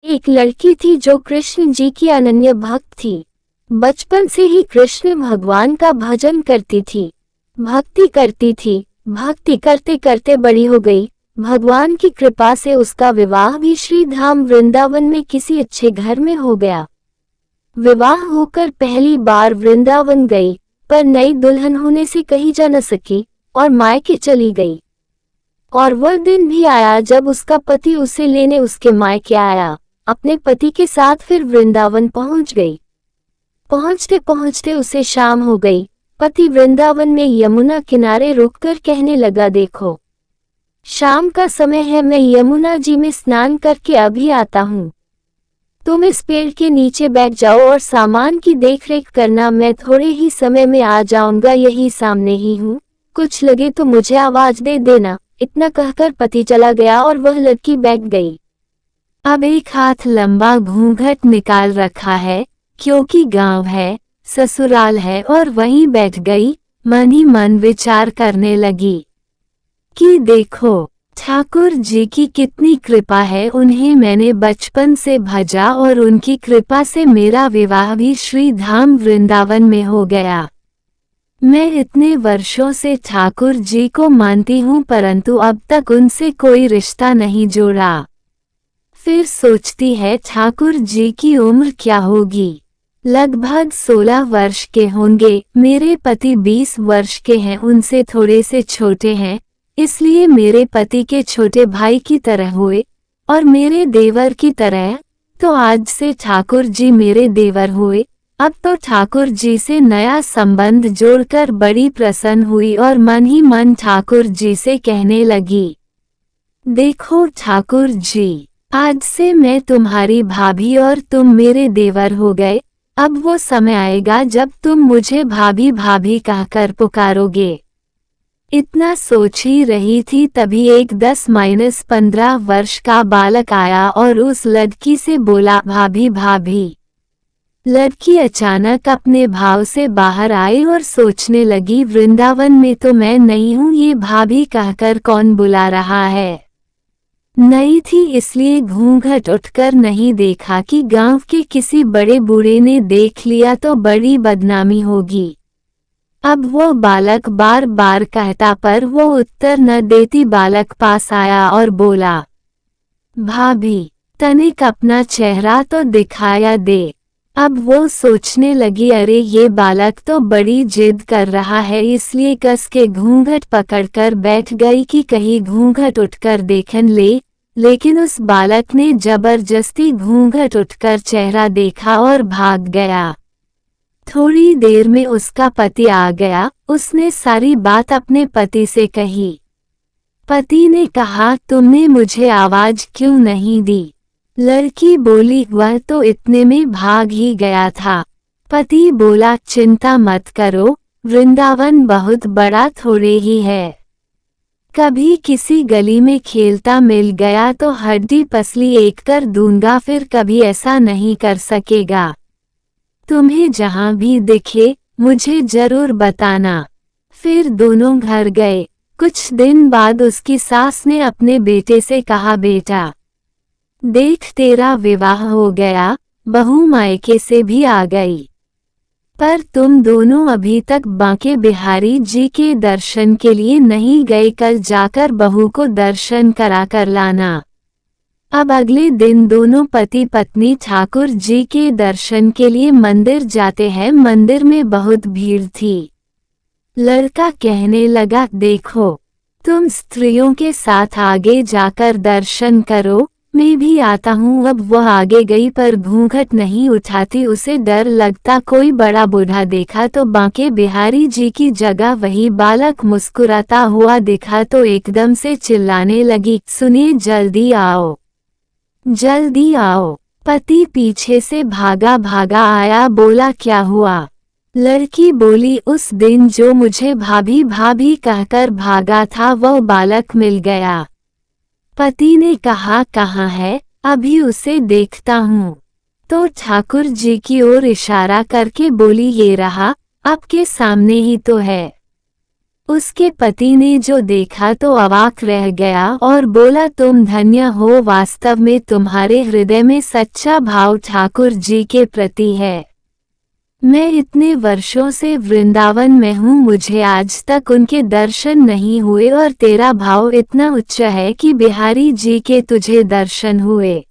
एक लड़की थी जो कृष्ण जी की अनन्य भक्त थी। बचपन से ही कृष्ण भगवान का भजन करती थी, भक्ति करती थी। भक्ति करते करते बड़ी हो गई। भगवान की कृपा से उसका विवाह भी श्री धाम वृंदावन में किसी अच्छे घर में हो गया। विवाह होकर पहली बार वृंदावन गई, पर नई दुल्हन होने से कहीं जा न सकी और मायके चली गई। और वह दिन भी आया जब उसका पति उसे लेने उसके मायके आया। अपने पति के साथ फिर वृंदावन पहुंच गई। पहुंचते पहुंचते उसे शाम हो गई। पति वृंदावन में यमुना किनारे रुककर कहने लगा, देखो शाम का समय है, मैं यमुना जी में स्नान करके अभी आता हूँ। तुम इस पेड़ के नीचे बैठ जाओ और सामान की देखरेख करना, मैं थोड़े ही समय में आ जाऊंगा, यही सामने ही हूँ, कुछ लगे तो मुझे आवाज दे देना। इतना कहकर पति चला गया और वह लड़की बैठ गई। अब एक हाथ लंबा घूंघट निकाल रखा है, क्योंकि गांव है, ससुराल है, और वहीं बैठ गई। मन ही मन विचार करने लगी कि देखो ठाकुर जी की कितनी कृपा है, उन्हें मैंने बचपन से भजा और उनकी कृपा से मेरा विवाह भी श्री धाम वृंदावन में हो गया। मैं इतने वर्षों से ठाकुर जी को मानती हूँ, परंतु अब तक उनसे कोई रिश्ता नहीं जोड़ा। फिर सोचती है ठाकुर जी की उम्र क्या होगी, लगभग 16 वर्ष के होंगे। मेरे पति 20 वर्ष के हैं, उनसे थोड़े से छोटे हैं, इसलिए मेरे पति के छोटे भाई की तरह हुए और मेरे देवर की तरह। तो आज से ठाकुर जी मेरे देवर हुए। अब तो ठाकुर जी से नया संबंध जोड़कर बड़ी प्रसन्न हुई और मन ही मन ठाकुर जी से कहने लगी, देखो ठाकुर जी, आज से मैं तुम्हारी भाभी और तुम मेरे देवर हो गए। अब वो समय आएगा जब तुम मुझे भाभी भाभी कहकर पुकारोगे। इतना सोच ही रही थी तभी एक 10-15 वर्ष का बालक आया और उस लड़की से बोला, भाभी भाभी। लड़की अचानक अपने भाव से बाहर आई और सोचने लगी, वृंदावन में तो मैं नहीं हूँ, ये भाभी कहकर कौन बुला रहा है। नई थी इसलिए घूंघट उठकर नहीं देखा कि गांव के किसी बड़े बूढ़े ने देख लिया तो बड़ी बदनामी होगी। अब वो बालक बार बार कहता पर वो उत्तर न देती। बालक पास आया और बोला, भाभी तनिक अपना चेहरा तो दिखाया दे। अब वो सोचने लगी, अरे ये बालक तो बड़ी जिद कर रहा है, इसलिए कस के घूंघट पकड़कर बैठ गई कि कहीं घूंघट उठकर देखन ले। लेकिन उस बालक ने जबरदस्ती घूंघट उठकर चेहरा देखा और भाग गया। थोड़ी देर में उसका पति आ गया। उसने सारी बात अपने पति से कही। पति ने कहा, तुमने मुझे आवाज क्यों नहीं दी। लड़की बोली, वह तो इतने में भाग ही गया था। पति बोला, चिंता मत करो, वृंदावन बहुत बड़ा थोड़े ही है। कभी किसी गली में खेलता मिल गया तो हड्डी पसली एक कर दूंगा, फिर कभी ऐसा नहीं कर सकेगा। तुम्हें जहां भी दिखे मुझे जरूर बताना। फिर दोनों घर गए। कुछ दिन बाद उसकी सास ने अपने बेटे से कहा, बेटा देख तेरा विवाह हो गया, बहू मायके से भी आ गई, पर तुम दोनों अभी तक बांके बिहारी जी के दर्शन के लिए नहीं गए। कल जाकर बहू को दर्शन करा कर लाना। अब अगले दिन दोनों पति पत्नी ठाकुर जी के दर्शन के लिए मंदिर जाते हैं। मंदिर में बहुत भीड़ थी। लड़का कहने लगा, देखो तुम स्त्रियों के साथ आगे जाकर दर्शन करो, मैं भी आता हूँ। अब वह आगे गई पर घूंघट नहीं उठाती, उसे डर लगता कोई बड़ा बूढ़ा देखा तो बांके बिहारी जी की जगह वही बालक मुस्कुराता हुआ दिखा तो एकदम से चिल्लाने लगी, सुनिए जल्दी आओ, जल्दी आओ। पति पीछे से भागा भागा आया, बोला क्या हुआ। लड़की बोली, उस दिन जो मुझे भाभी भाभी कहकर भागा था वह बालक मिल गया। पति ने कहा, कहाँ है, अभी उसे देखता हूँ। तो ठाकुर जी की ओर इशारा करके बोली, ये रहा, आपके सामने ही तो है। उसके पति ने जो देखा तो अवाक रह गया और बोला, तुम धन्य हो, वास्तव में तुम्हारे हृदय में सच्चा भाव ठाकुर जी के प्रति है। मैं इतने वर्षों से वृंदावन में हूँ, मुझे आज तक उनके दर्शन नहीं हुए और तेरा भाव इतना उच्च है कि बिहारी जी के तुझे दर्शन हुए।